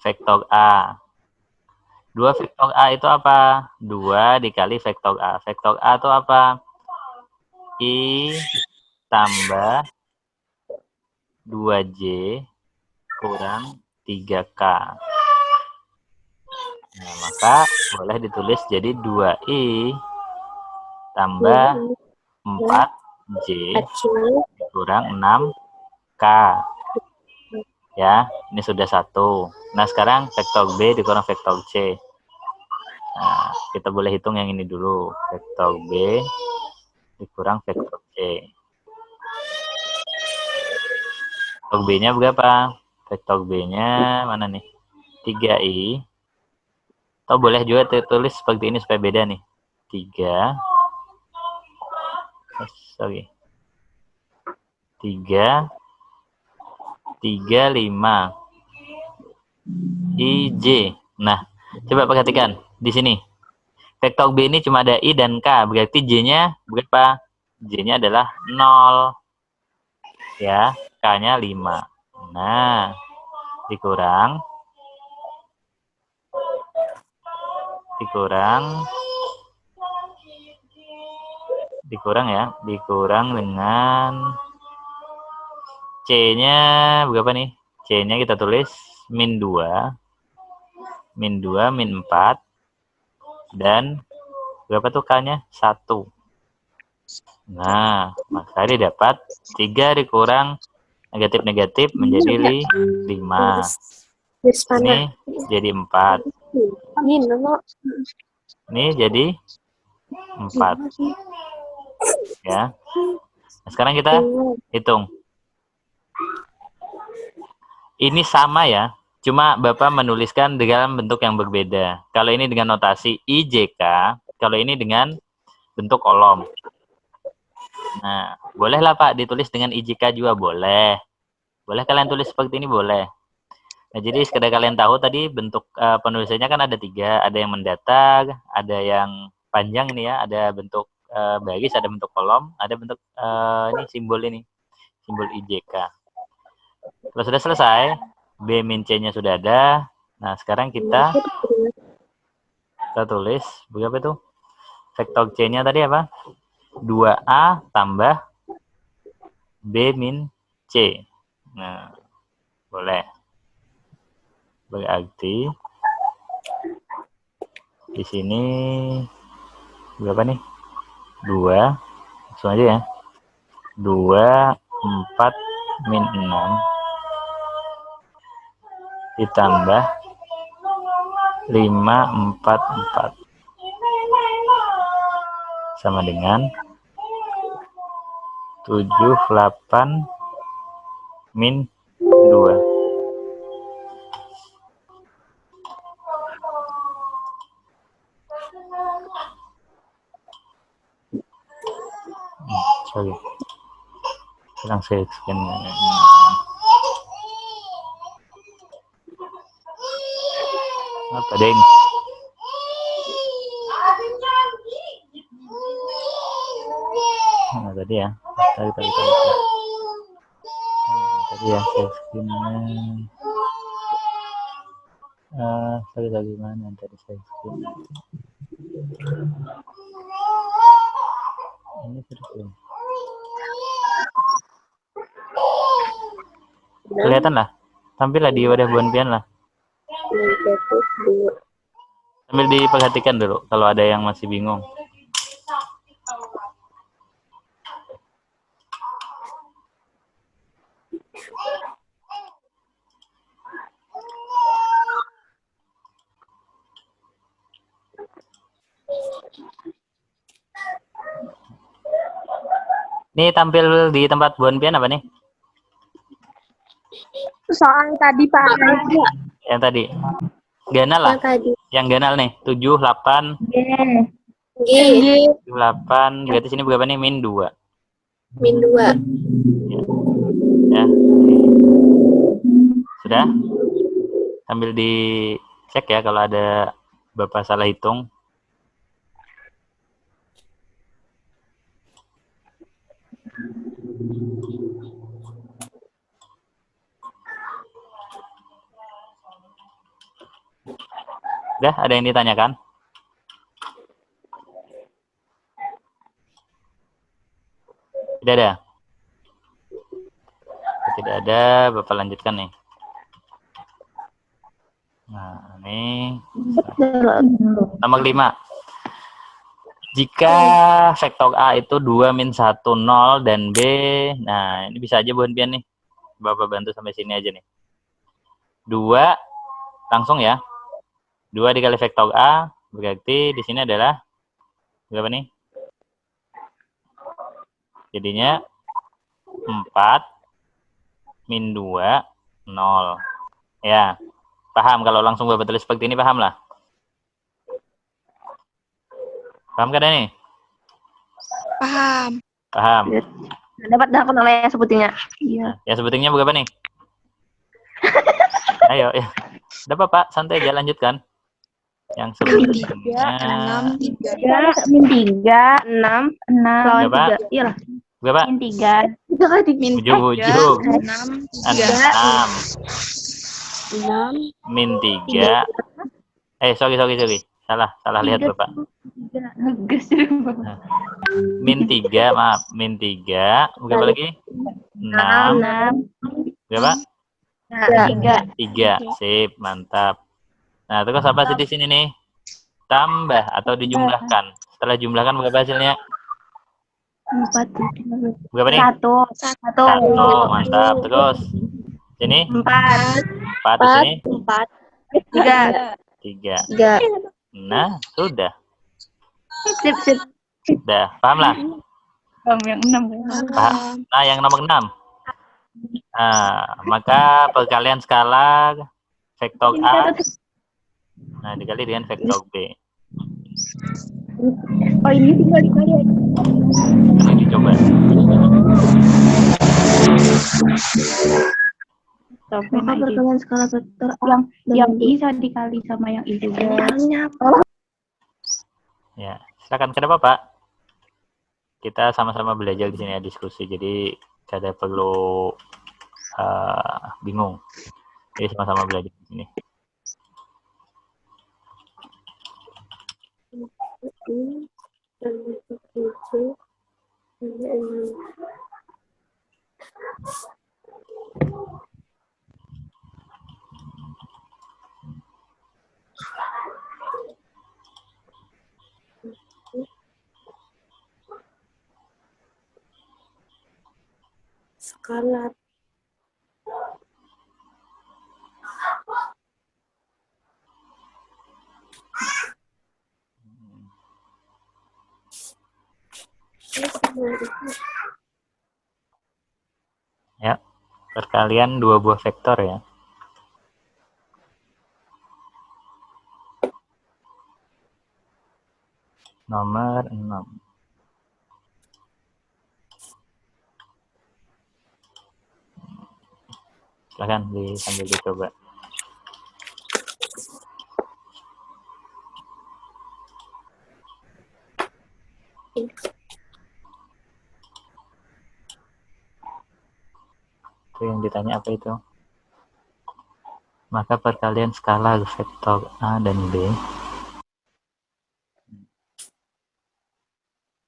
vektor A. 2 vektor A itu apa? 2 dikali vektor A. Vektor A itu apa? I tambah 2J kurang 3K. Nah, maka boleh ditulis jadi 2I tambah 4J kurang 6K. Ya, ini sudah 1. Nah, sekarang vektor B dikurang vektor C. Nah, kita boleh hitung yang ini dulu. Vektor B dikurang vektor C. Vektor B-nya berapa? Vektor B-nya mana nih? 3I. Atau boleh juga tulis seperti ini supaya beda nih. 3. 3 5 IJ. Nah, coba perhatikan di sini. Vektor B ini cuma ada I dan K, berarti J-nya berapa? J-nya adalah 0. Ya, K-nya 5. Nah, dikurang ya, dikurang dengan C-nya berapa nih? C-nya kita tulis min 2, min 4, dan berapa tuh K-nya? 1. Nah, maka dia dapat 3 dikurang negatif-negatif menjadi 5. Ini jadi 4. Ini jadi 4. Ya. Nah, sekarang kita hitung. Ini sama ya, cuma Bapak menuliskan dalam bentuk yang berbeda. Kalau ini dengan notasi IJK, Kalau ini dengan bentuk kolom. Nah, bolehlah Pak ditulis dengan IJK juga boleh. Boleh kalian tulis seperti ini boleh. Nah, jadi sekedar kalian tahu tadi bentuk penulisannya kan ada 3, ada yang mendatar, ada yang panjang ini ya, ada bentuk baris, ada bentuk kolom, ada bentuk ini simbol IJK. Kalau sudah selesai, B min C-nya sudah ada. Nah, sekarang kita tulis berapa itu? Vektor C-nya tadi apa? 2A tambah B min C. Nah, boleh. Berarti di sini berapa nih? 2. Langsung aja ya. 2, 4, min 6. Ditambah 5, 4, 4. Sama dengan 7, 8, min 2. Sorry. Sedang saya scan. Apa deh? Nah, tadi ya. Tadi ya, saya scan-nya. Tadi mana tadi saya scan? Ini terus ya. Kelihatan lah. Tampillah di wadah buan pian lah. Sambil diperhatikan dulu kalau ada yang masih bingung. Ini tampil di tempat buan pian apa nih? Soal tadi Pak. Yang tadi. Ganal lah. Tadi. Yang ganal nih. 7, 8. G. 8. Berarti sini berapa nih? Min 2. Min 2. Ya. Sudah? Sambil dicek ya kalau ada Bapak salah hitung. Udah, ada yang ditanyakan? Tidak ada? Tidak ada, Bapak lanjutkan nih. Nah, ini nomor 5. Jika vektor A itu 2, min 1, 0, dan B, nah ini bisa aja buan pian nih. Bapak bantu sampai sini aja nih. 2, langsung ya. 2 dikali vektor A, berarti di sini adalah berapa nih? Jadinya 4, min 2, 0. Ya, paham kalau langsung Bapak tulis seperti ini, paham lah? Paham kan ini? Paham. Paham. Dapat dah aku namanya sebutnya. Iya. Ya sebutingnya berapa nih? Ayo, ya. Udah Pak, santai aja lanjutkan. Yang sebutingnya 3, min 3, 6, lawan 3. Iyalah. berapa? Min 3. 3 kali min 7, 6, 6, min 3. Sorry. Salah lihat Bapak. Min 3, maaf. Min 3. Berapa lagi? 6. Berapa? 3. Sip, mantap. Nah, terus apa sih di sini nih? Tambah atau dijumlahkan. Setelah jumlahkan berapa hasilnya? 4. Berapa nih? 1. Mantap. Terus sini 4. 4 di sini 3. 3. Nah, sudah. Sip. Sudah, paham lah? Yang 6. Paham. Nah, yang nomor 6. Nah, maka perkalian skala vektor A. Nah, dikali dengan vektor B. Oh, ini tinggal dikali aja. Ini dicoba. Maka perkalian skala vektor yang bisa dikali sama yang I juga. Ya, silakan. Kenapa, Pak? Kita sama-sama belajar di sini ya, diskusi. Jadi tidak perlu bingung. Jadi sama-sama belajar di sini. Skala. Ya, perkalian dua buah vektor ya. Nomor 6. Silahkan sambil dicoba. Itu yang ditanya apa itu? Maka perkalian skala vektor A dan B.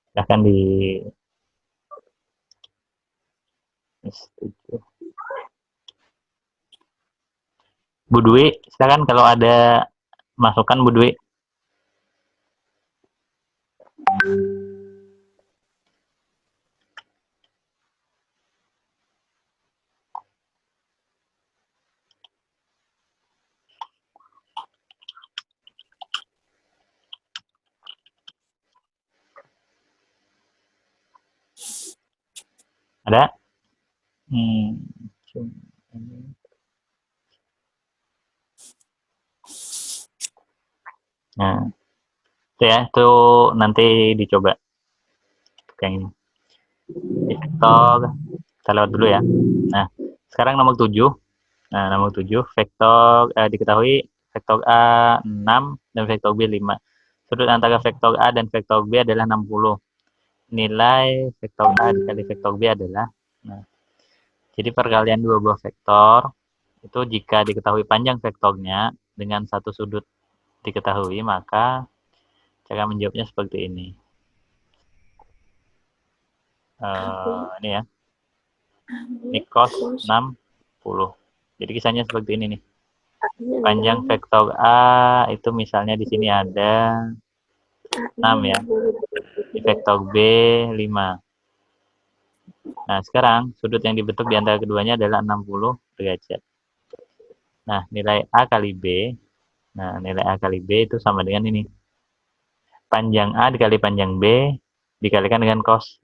Silahkan di setuju. Bu Dwi, silakan kalau ada masukan Bu Dwi. Ada? Nah, itu ya, itu nanti dicoba. Yang ini. Vektor, kita lewat dulu ya. Nah, sekarang nomor 7. Nah, nomor 7, vektor diketahui vektor A 6 dan vektor B 5. Sudut antara vektor A dan vektor B adalah 60. Nilai vektor A dikali vektor B adalah, nah, jadi perkalian dua buah vektor itu jika diketahui panjang vektornya dengan satu sudut diketahui, maka cara menjawabnya seperti ini. Ini ya, ini cos 60. Jadi kisahnya seperti ini nih. Panjang vektor A itu misalnya di sini ada 6 ya. Di vektor B 5. Nah, sekarang sudut yang dibentuk di antara keduanya adalah 60 derajat. Nah, nilai A kali B. Nah, nilai A kali B itu sama dengan ini. Panjang A dikali panjang B dikalikan dengan cos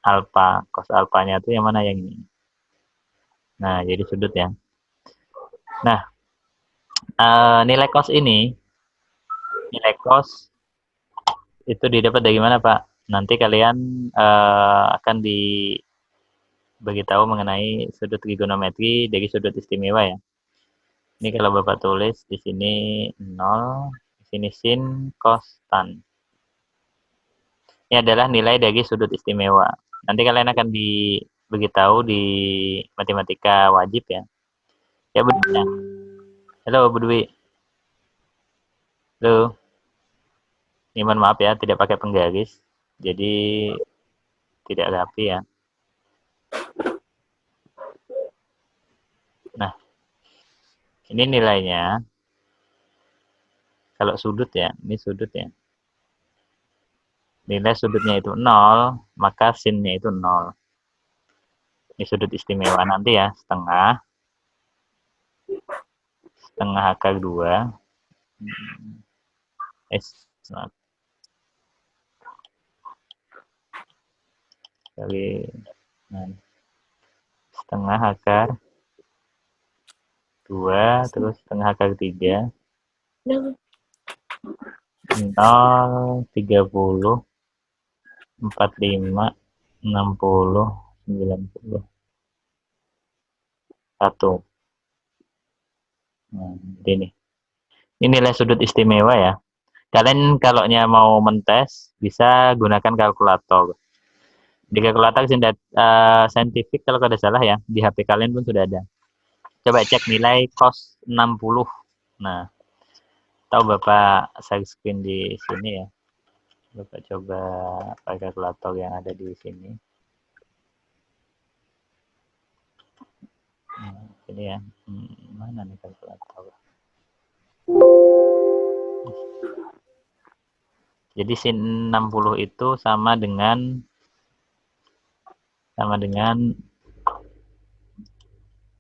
alfa. Cos alfanya itu yang mana? Yang ini. Nah, jadi sudut ya. Nah, nilai cos ini, nilai cos itu didapat dari mana, Pak? Nanti kalian akan diberitahu mengenai sudut trigonometri dari sudut istimewa ya. Ini kalau Bapak tulis di sini 0, di sini sin, cos, tan. Ini adalah nilai dari sudut istimewa. Nanti kalian akan diberitahu di matematika wajib ya. Ya, Bu Dwi. Halo, Bu Dwi. Halo. Ini mohon maaf ya, tidak pakai penggaris. Jadi tidak rapi ya. Nah, ini nilainya. Kalau sudut ya, ini sudut ya. Nilai sudutnya itu 0, maka sinnya itu 0. Ini sudut istimewa nanti ya, setengah akar 2. Kali setengah akar 2, terus setengah akar 3. 0, 30, 45, 60, 90, 1. Nah, ini. Ini nilai sudut istimewa ya. Kalian kalau mau mentes, bisa gunakan kalkulator. Di kalkulator saintifik kalau tidak salah ya, di HP kalian pun sudah ada. Coba cek nilai cos 60. Nah, tahu Bapak share screen di sini ya. Bapak coba pakai kalkulator yang ada di sini. Nah, ini ya. Mana nih kalkulator? Jadi sin 60 itu sama dengan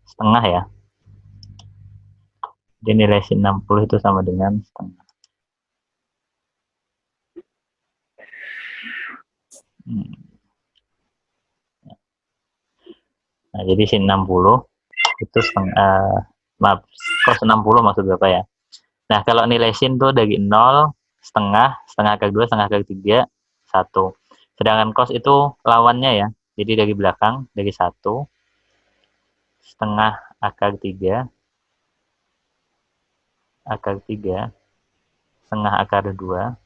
setengah ya. Jadi nilai sin 60 itu sama dengan setengah. Nah, jadi sin 60 itu setengah, maaf, cos 60 maksud Bapak ya. Nah, kalau nilai sin tuh dari 0, setengah, setengah akar 2, setengah akar 3, 1. Sedangkan cos itu lawannya ya. Jadi dari belakang, dari 1, setengah akar 3, setengah akar 2,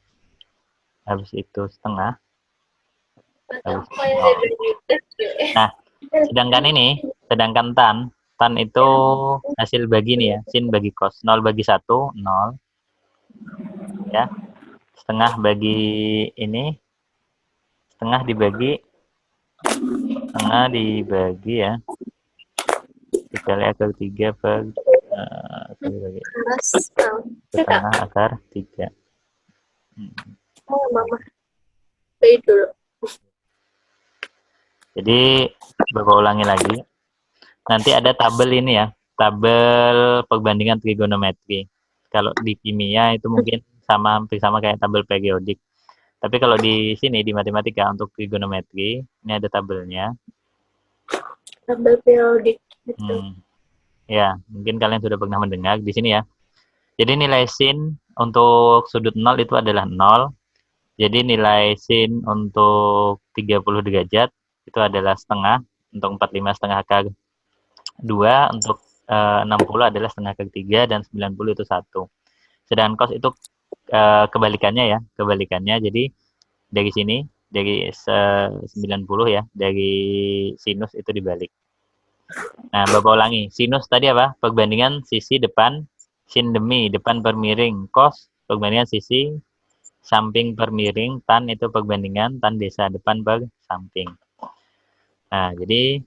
habis itu setengah, habis itu 0. Nah, sedangkan tan itu hasil bagi nih ya, sin bagi cos. 0 bagi 1, 0. Ya. Setengah bagi ini, setengah dibagi ya, dikali akar 3 per setengah akar 3. Mama. Wait dulu. Jadi Bapak ulangi lagi. Nanti ada tabel ini ya, tabel perbandingan trigonometri. Kalau di kimia itu mungkin hampir sama kayak tabel periodik. Tapi kalau di sini di matematika untuk trigonometri, ini ada tabelnya. Tabel periodik gitu. Ya, mungkin kalian sudah pernah mendengar di sini ya. Jadi nilai sin untuk sudut 0 itu adalah 0. Jadi nilai sin untuk 30 derajat itu adalah setengah, untuk 45 setengah akar 2, untuk 60 adalah setengah akar 3, dan 90 itu 1. Sedangkan cos itu kebalikannya ya, Jadi dari sini, dari 90 ya, dari sinus itu dibalik. Nah, Bapak ulangi. Sinus tadi apa? Perbandingan sisi depan, sin demi, depan per miring. Cos, perbandingan sisi samping per miring. Tan itu perbandingan tan desa, depan per samping. Nah, jadi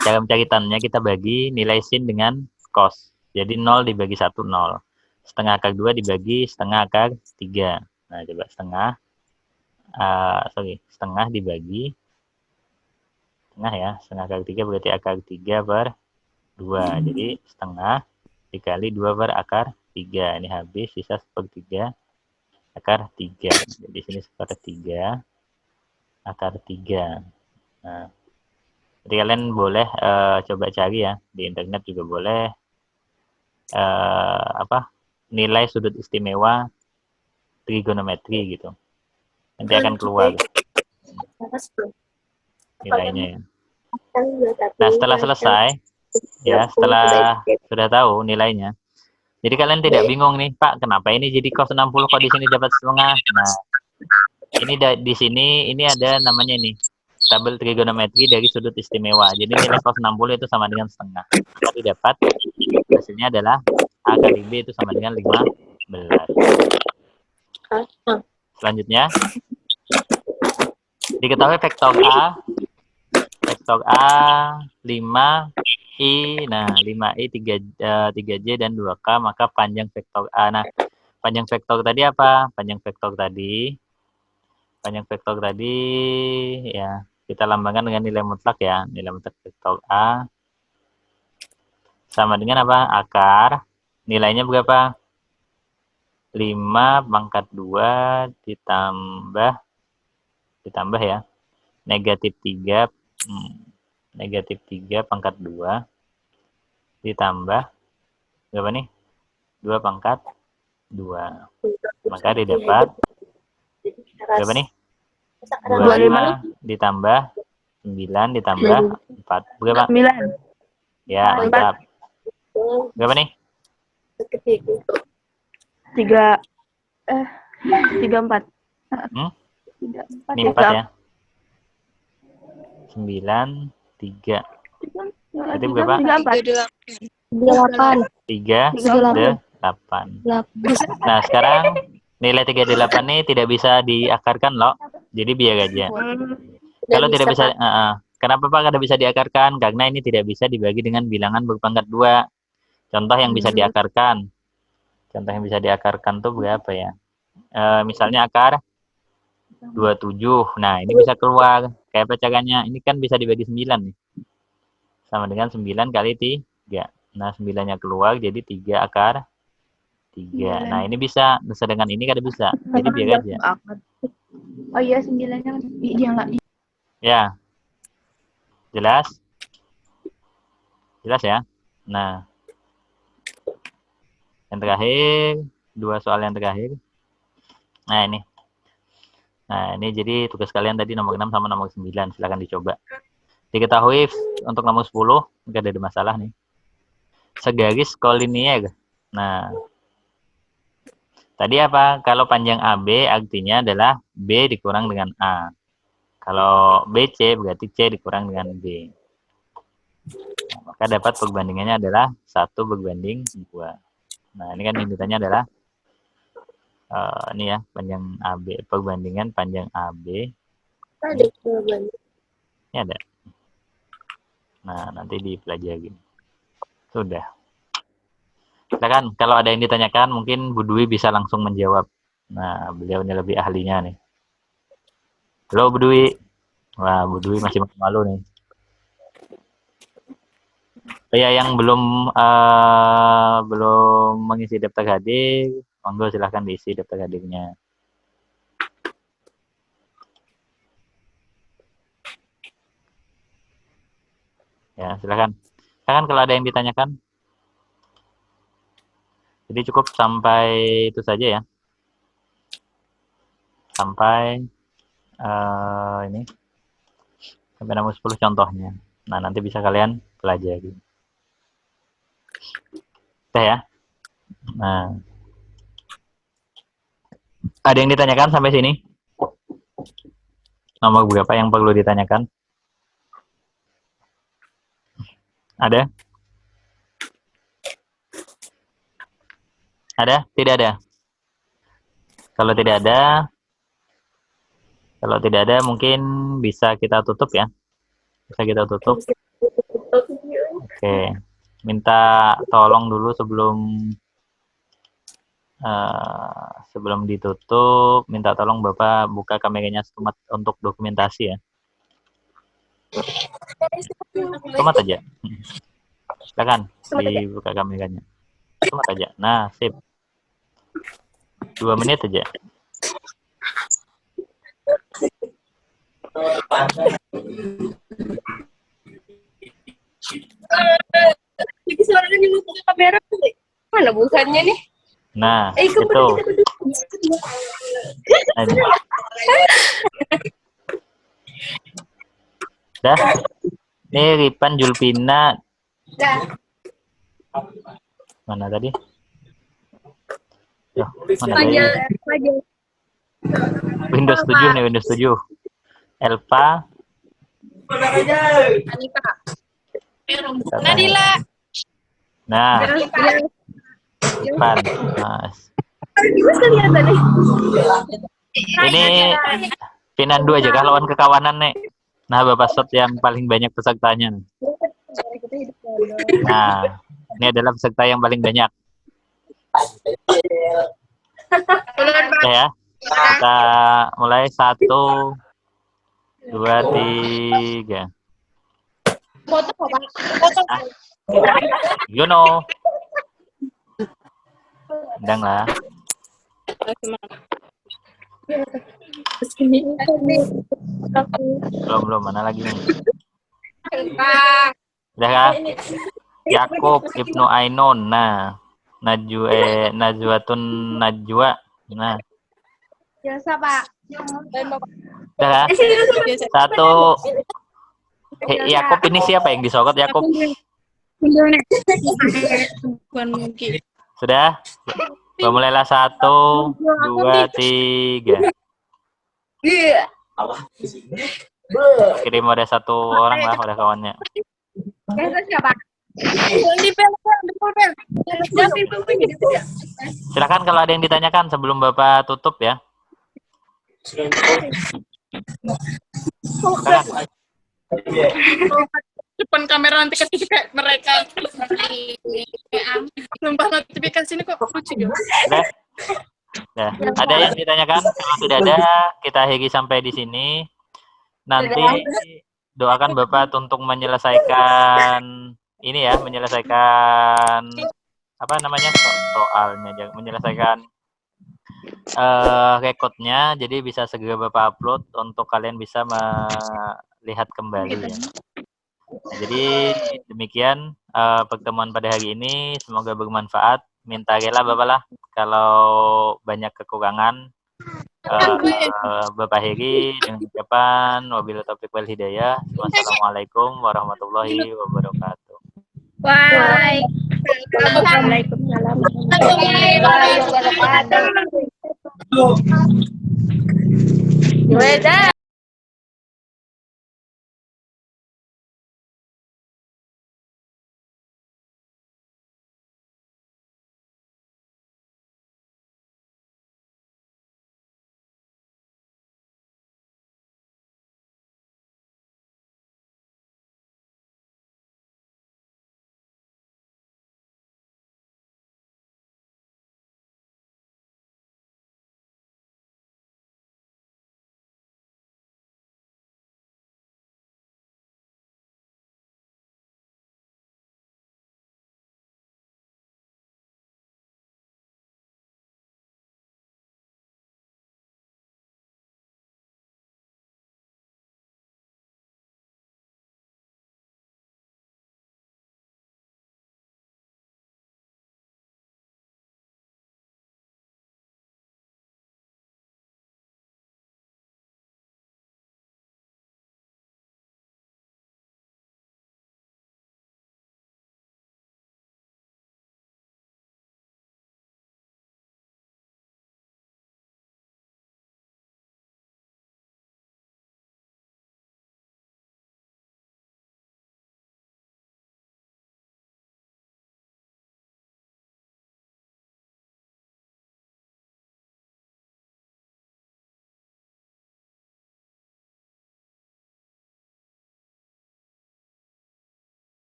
cara mencari tannya kita bagi nilai sin dengan cos. Jadi 0 dibagi 1, 0. Setengah akar 2 dibagi setengah akar 3. Nah, coba setengah dibagi setengah ya, setengah akar 3 berarti akar 3 per 2. Jadi setengah dikali 2 per akar 3. Ini habis, sisa sepertiga akar 3. Jadi sini sepertiga akar 3. Nah, jadi kalian boleh coba cari ya, di internet juga boleh nilai sudut istimewa trigonometri gitu. Nanti akan keluar nilainya ya. Nah, setelah selesai ya, setelah sudah tahu nilainya, jadi kalian tidak bingung nih, Pak, kenapa ini jadi cos 60 kok di sini dapat setengah. Nah, ini di sini ini ada namanya nih, tabel trigonometri dari sudut istimewa. Jadi nilai cos 60 itu sama dengan setengah. Maka didapat hasilnya adalah A kali B itu sama dengan 15. Selanjutnya, diketahui vektor A 5I, nah 5I 3J dan 2K, maka panjang vektor A. Nah, panjang vektor tadi apa? Panjang vektor tadi ya kita lambangkan dengan nilai mutlak ya. Nilai mutlak vektor A sama dengan apa? Akar. Nilainya berapa? 5 pangkat 2 ditambah ya. Negatif 3 pangkat 2 ditambah berapa nih? 2 pangkat 2. Maka didapat berapa nih? 25 25 ditambah 9 ditambah 4. Berapa? 9. Ya, mantap. Berapa nih? 3 34. Hmm? 34 Ini 4 ya. 9, 3. Itu berapa? 38. 3, 8. 8. Nah, sekarang nilai 38 ini tidak bisa diakarkan loh. Jadi biar aja. Kalau tidak bisa, kenapa Pak tidak bisa diakarkan? Karena ini tidak bisa dibagi dengan bilangan berpangkat 2. Contoh yang bisa diakarkan. Contoh yang bisa diakarkan tuh berapa ya? Misalnya akar 27. Nah, ini bisa keluar. Kayak apa caranya? Ini kan bisa dibagi 9 nih. Sama dengan 9 kali 3. Nah, 9-nya keluar jadi 3 akar 3. Nah, ini bisa. Sedangkan ini kada bisa. Jadi biar aja. Oh iya, 9-nya dia enggak. Ya. Jelas? Jelas ya? Nah. Yang terakhir. 2 soal yang terakhir. Nah, ini. Nah, ini jadi tugas kalian tadi nomor 6 sama nomor 9. Silakan dicoba. Diketahui untuk nomor 10. Enggak ada masalah nih. Segaris kolinier. Nah. Tadi apa? Kalau panjang AB artinya adalah B dikurang dengan A. Kalau BC berarti C dikurang dengan B. Nah, maka dapat perbandingannya adalah 1 berbanding 2. Nah, ini kan yang ditanya adalah ini ya, panjang AB, perbandingan panjang AB. Ada jawaban. Ini ada. Nah, nanti dipelajari. Sudah. Silakan, kalau ada yang ditanyakan, mungkin Bu Dwi bisa langsung menjawab. Nah, beliau ini lebih ahlinya nih. Halo Bu Dwi. Wah, Bu Dwi masih malu nih. Ya, yang belum mengisi daftar hadir, monggo silahkan diisi daftar hadirnya. Ya, silakan. Silakan kalau ada yang ditanyakan. Jadi cukup sampai itu saja ya. Sampai ini. Sampai nomor 10 contohnya. Nah, nanti bisa kalian pelajari. Udah ya. Nah. Ada yang ditanyakan sampai sini? Nomor berapa yang perlu ditanyakan? Ada? Ada? Tidak ada? Kalau tidak ada mungkin bisa kita tutup ya. Bisa kita tutup. Oke. Minta tolong dulu sebelum ditutup, minta tolong Bapak buka kameranya Sumat untuk dokumentasi ya. Sumat aja. Silakan dibuka kameranya. Sumat aja. Nah, sip. 2 menit aja. Jadi suaranya nyuruh buka kamera. Mana bukannya nih? Nah, itu. Dah. Ini Ripan Julpina. Mana tadi? Loh, mana tadi? Windows 7 nih, Windows 7. Elpa. Anita. Nadila. Nah. Ripan. Mas. Ini Pinandu aja kah lawan kekawanan nih. Nah, Bapak Sot yang paling banyak pesertanya. Nah, ini adalah peserta yang paling banyak. Oke ya. Kita mulai 1, 2, 3. Foto. You know. Undang lah. Belum, mana lagi nih? Udah kah? Yakub Ibnu Ainun. Nah, Najwatun Najwa. Nah, Biasa, Pak. udah kan? Satu. Yakob ini siapa yang disokot Yakob? Bukan mungkin. Sudah? Mulailah 1, 2, 3. Iya. Kirim ada 1 orang lah, udah kawannya. Biasa siapa? Silakan kalau ada yang ditanyakan sebelum Bapak tutup ya. Silakan. Depan kamera nanti kasih kayak mereka sumpah notifikasi ini kok lucu ya. Sudah? Nah, ada yang ditanyakan? Kalau tidak ada, kita akhiri sampai di sini. Nanti doakan Bapak untuk menyelesaikan ini ya, menyelesaikan apa namanya soalnya, menyelesaikan rekodnya. Jadi bisa segera Bapak upload untuk kalian bisa melihat kembali ya. Nah, jadi demikian pertemuan pada hari ini, semoga bermanfaat. Minta rela Bapak lah kalau banyak kekurangan. Bapak Heri dengan ucapan wabillahi taufiq wal hidayah. Wassalamualaikum warahmatullahi wabarakatuh. Waalaikumsalam. Waalaikumsalam.